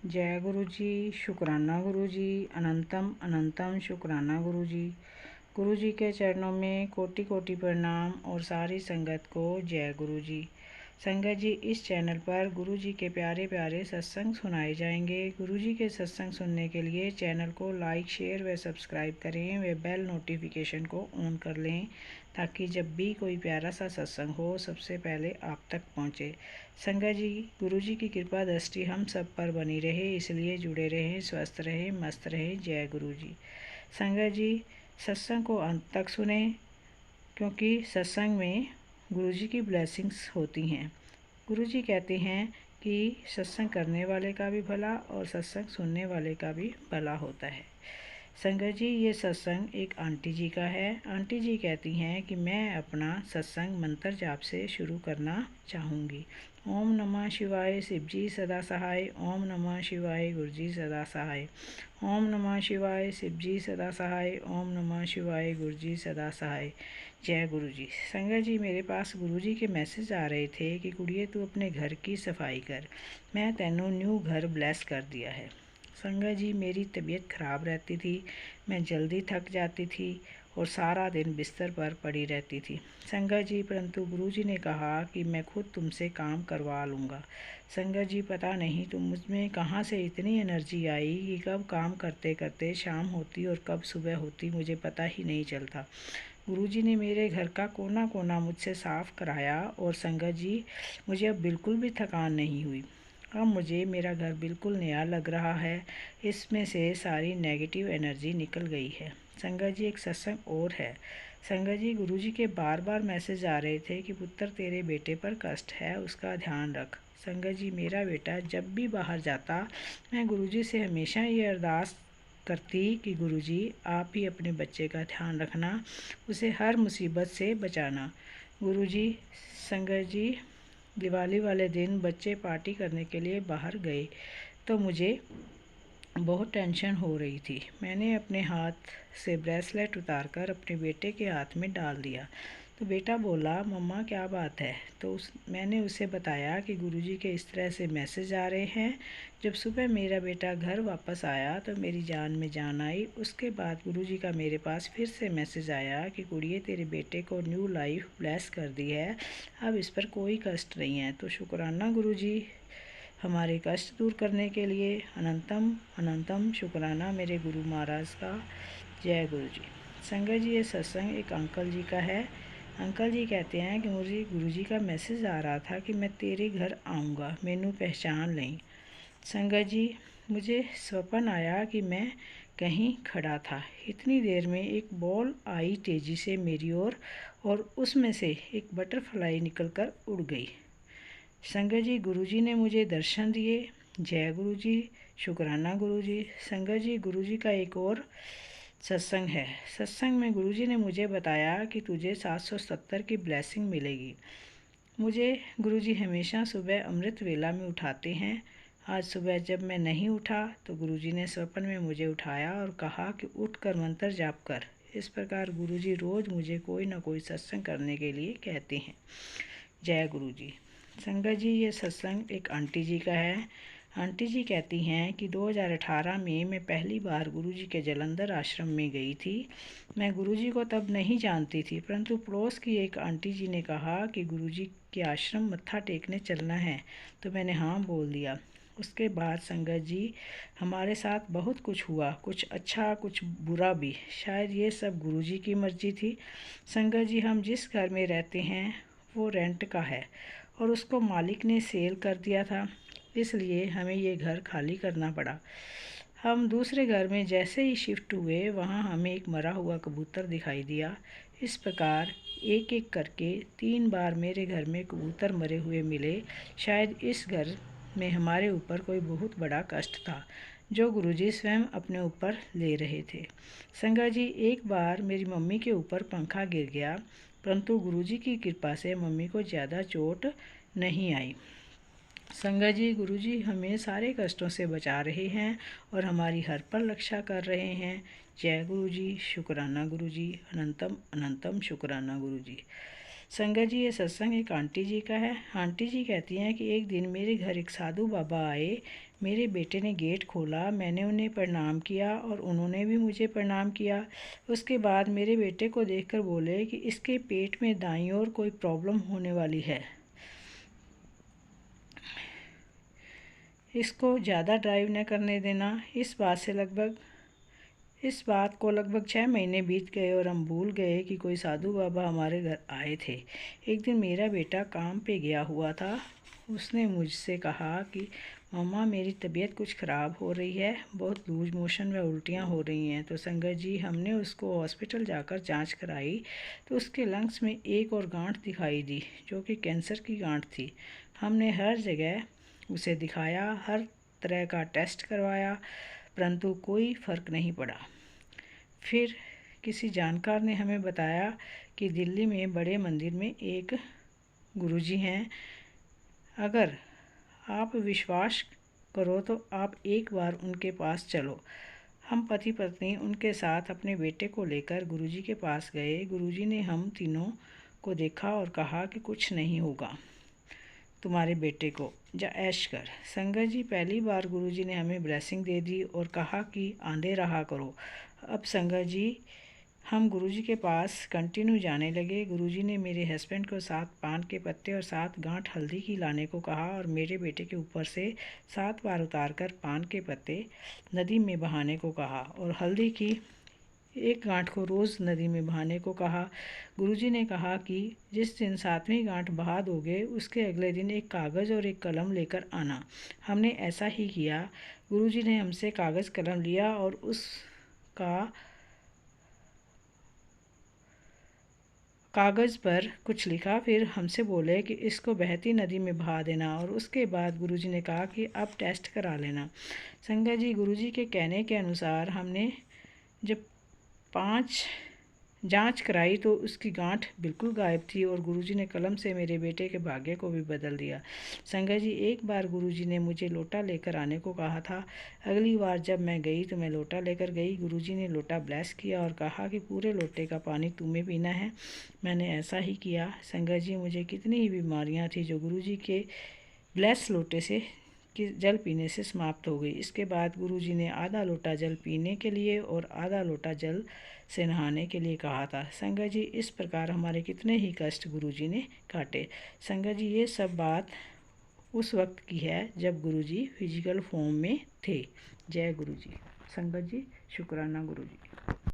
जय गुरु जी, शुक्राना गुरु जी, अनंतम अनंतम शुक्राना गुरु जी। गुरु जी के चरणों में कोटि कोटि प्रणाम और सारी संगत को जय गुरु जी। संगत जी, इस चैनल पर गुरु जी के प्यारे प्यारे सत्संग सुनाए जाएंगे। गुरु जी के सत्संग सुनने के लिए चैनल को लाइक, शेयर व सब्सक्राइब करें व बेल नोटिफिकेशन को ऑन कर लें ताकि जब भी कोई प्यारा सा सत्संग हो सबसे पहले आप तक पहुँचे। संगत जी, गुरु जी की कृपा दृष्टि हम सब पर बनी रहे, इसलिए जुड़े रहें, स्वस्थ रहें, मस्त रहें। जय गुरु जी। संगत जी, सत्संग को अंत तक सुने क्योंकि सत्संग में गुरु जी की ब्लेसिंग्स होती हैं। गुरु जी कहते हैं कि सत्संग करने वाले का भी भला और सत्संग सुनने वाले का भी भला होता है। संगत जी, ये सत्संग एक आंटी जी का है। आंटी जी कहती हैं कि मैं अपना सत्संग मंत्र जाप से शुरू करना चाहूँगी। ओम नमः शिवाय, शिव जी सदा सहाय। ओम नमः शिवाय, गुरु जी सदा सहाय। ओम नमः शिवाय, शिव जी सदा सहाय। ओम नमः शिवाय, गुरु जी सदा सहाय। जय गुरु जी। संगत जी, मेरे पास गुरु जी के मैसेज आ रहे थे कि कुड़िए तू अपने घर की सफाई कर, मैं तेनों न्यू घर ब्लेस कर दिया है। संगत जी, मेरी तबीयत ख़राब रहती थी, मैं जल्दी थक जाती थी और सारा दिन बिस्तर पर पड़ी रहती थी। संगत जी, परंतु गुरु जी ने कहा कि मैं खुद तुमसे काम करवा लूँगा। संगत जी, पता नहीं तुम मुझ में कहाँ से इतनी एनर्जी आई कि कब काम करते करते शाम होती और कब सुबह होती मुझे पता ही नहीं चलता। गुरु जी ने मेरे घर का कोना कोना मुझसे साफ़ कराया और संगत जी, मुझे अब बिल्कुल भी थकान नहीं हुई। अब मुझे मेरा घर बिल्कुल नया लग रहा है। इसमें से सारी नेगेटिव एनर्जी निकल गई है। संगत जी, एक सत्संग और है। संगत जी, गुरु जी के बार बार मैसेज आ रहे थे कि पुत्र तेरे बेटे पर कष्ट है, उसका ध्यान रख। संगत जी, मेरा बेटा जब भी बाहर जाता मैं गुरु जी से हमेशा ये अरदास करती कि गुरु जी आप ही अपने बच्चे का ध्यान रखना, उसे हर मुसीबत से बचाना। गुरु जी, संगत जी, दिवाली वाले दिन बच्चे पार्टी करने के लिए बाहर गए तो मुझे बहुत टेंशन हो रही थी। मैंने अपने हाथ से ब्रेसलेट उतारकर अपने बेटे के हाथ में डाल दिया तो बेटा बोला, मम्मा क्या बात है। तो मैंने उसे बताया कि गुरुजी के इस तरह से मैसेज आ रहे हैं। जब सुबह मेरा बेटा घर वापस आया तो मेरी जान में जान आई। उसके बाद गुरुजी का मेरे पास फिर से मैसेज आया कि कुड़िए तेरे बेटे को न्यू लाइफ ब्लेस कर दी है, अब इस पर कोई कष्ट नहीं है। तो शुक्राना गुरुजी हमारे कष्ट दूर करने के लिए। अनंतम अनंतम शुक्राना मेरे गुरु महाराज का। जय गुरु जी। संगत जी, ये सत्संग एक अंकल जी का है। अंकल जी कहते हैं कि मुझे गुरु जी का मैसेज आ रहा था कि मैं तेरे घर आऊँगा, मैनू पहचान लें। संगत जी, मुझे स्वप्न आया कि मैं कहीं खड़ा था, इतनी देर में एक बॉल आई तेज़ी से मेरी ओर और उसमें से एक बटरफ्लाई निकलकर उड़ गई। संगत जी, गुरु जी ने मुझे दर्शन दिए। जय गुरु जी, शुक्राना गुरु जी। संगत जी, गुरु जी का एक और सत्संग है। सत्संग में गुरु जी ने मुझे बताया कि तुझे 770 की ब्लेसिंग मिलेगी। मुझे गुरु जी हमेशा सुबह अमृत वेला में उठाते हैं। आज सुबह जब मैं नहीं उठा तो गुरु जी ने स्वप्न में मुझे उठाया और कहा कि उठ कर मंत्र जाप कर। इस प्रकार गुरु जी रोज़ मुझे कोई ना कोई सत्संग करने के लिए कहते हैं। जय गुरु जी। संगत जी, ये सत्संग एक आंटी जी का है। आंटी जी कहती हैं कि 2018 में मैं पहली बार गुरु जी के जलंधर आश्रम में गई थी। मैं गुरु जी को तब नहीं जानती थी, परंतु पड़ोस की एक आंटी जी ने कहा कि गुरु जी के आश्रम मत्था टेकने चलना है, तो मैंने हाँ बोल दिया। उसके बाद संगत जी हमारे साथ बहुत कुछ हुआ, कुछ अच्छा कुछ बुरा भी। शायद ये सब गुरु जी की मर्जी थी। संगत जी, हम जिस घर में रहते हैं वो रेंट का है और उसको मालिक ने सेल कर दिया था, इसलिए हमें ये घर खाली करना पड़ा। हम दूसरे घर में जैसे ही शिफ्ट हुए वहाँ हमें एक मरा हुआ कबूतर दिखाई दिया। इस प्रकार एक एक करके 3 बार मेरे घर में कबूतर मरे हुए मिले। शायद इस घर में हमारे ऊपर कोई बहुत बड़ा कष्ट था जो गुरुजी स्वयं अपने ऊपर ले रहे थे। संगत जी, एक बार मेरी मम्मी के ऊपर पंखा गिर गया, परंतु गुरुजी की कृपा से मम्मी को ज़्यादा चोट नहीं आई। संगत जी, गुरुजी हमें सारे कष्टों से बचा रहे हैं और हमारी हर पल रक्षा कर रहे हैं। जय गुरु जी, शुक्राना गुरु जी, अनंतम अनंतम शुक्राना गुरु जी। संगत जी, ये सत्संग एक आंटी जी का है। आंटी जी कहती हैं कि एक दिन मेरे घर एक साधु बाबा आए। मेरे बेटे ने गेट खोला, मैंने उन्हें प्रणाम किया और उन्होंने भी मुझे प्रणाम किया। उसके बाद मेरे बेटे को देखकर बोले कि इसके पेट में दाईं ओर कोई प्रॉब्लम होने वाली है, इसको ज़्यादा ड्राइव न करने देना। इस बात को लगभग 6 महीने बीत गए और हम भूल गए कि कोई साधु बाबा हमारे घर आए थे। एक दिन मेरा बेटा काम पे गया हुआ था। उसने मुझसे कहा कि मम्मा, मेरी तबीयत कुछ ख़राब हो रही है, बहुत लूज मोशन व उल्टियाँ हो रही हैं। तो संगत जी, हमने उसको हॉस्पिटल जाकर जांच कराई तो उसके लंग्स में एक और गांठ दिखाई दी, जो कि कैंसर की गांठ थी। हमने हर जगह उसे दिखाया, हर तरह का टेस्ट करवाया, परंतु कोई फ़र्क नहीं पड़ा। फिर किसी जानकार ने हमें बताया कि दिल्ली में बड़े मंदिर में एक गुरुजी हैं, अगर आप विश्वास करो तो आप एक बार उनके पास चलो। हम पति पत्नी उनके साथ अपने बेटे को लेकर गुरुजी के पास गए। गुरुजी ने हम तीनों को देखा और कहा कि कुछ नहीं होगा तुम्हारे बेटे को, जा ऐश कर। संगत जी, पहली बार गुरुजी ने हमें ब्लेसिंग दे दी और कहा कि आंधे रहा करो। अब संगत जी, हम गुरुजी के पास कंटिन्यू जाने लगे। गुरुजी ने मेरे हस्बैंड को 7 पान के पत्ते और 7 गांठ हल्दी की लाने को कहा और मेरे बेटे के ऊपर से 7 बार उतारकर पान के पत्ते नदी में बहाने को कहा और हल्दी की एक गांठ को रोज़ नदी में बहाने को कहा। गुरुजी ने कहा कि जिस दिन 7वीं गांठ बहा दोगे उसके अगले दिन एक कागज़ और एक कलम लेकर आना। हमने ऐसा ही किया। गुरुजी ने हमसे कागज़ कलम लिया और उसका कागज़ पर कुछ लिखा, फिर हमसे बोले कि इसको बहती नदी में बहा देना और उसके बाद गुरुजी ने कहा कि अब टेस्ट करा लेना। संगत जी, गुरुजी के कहने के अनुसार हमने जब 5 जांच कराई तो उसकी गांठ बिल्कुल गायब थी और गुरुजी ने कलम से मेरे बेटे के भाग्य को भी बदल दिया। संगत जी, एक बार गुरुजी ने मुझे लोटा लेकर आने को कहा था। अगली बार जब मैं गई तो मैं लोटा लेकर गई। गुरुजी ने लोटा ब्लेस किया और कहा कि पूरे लोटे का पानी तुम्हें पीना है। मैंने ऐसा ही किया। संगत जी, मुझे कितनी ही बीमारियाँ थी जो गुरुजी के ब्लेस लोटे से कि जल पीने से समाप्त हो गई। इसके बाद गुरुजी ने आधा लोटा जल पीने के लिए और आधा लोटा जल से नहाने के लिए कहा था। संगत जी, इस प्रकार हमारे कितने ही कष्ट गुरुजी ने काटे। संगत जी, ये सब बात उस वक्त की है जब गुरुजी फिजिकल फॉर्म में थे। जय गुरुजी। संगत जी, शुक्राना गुरुजी।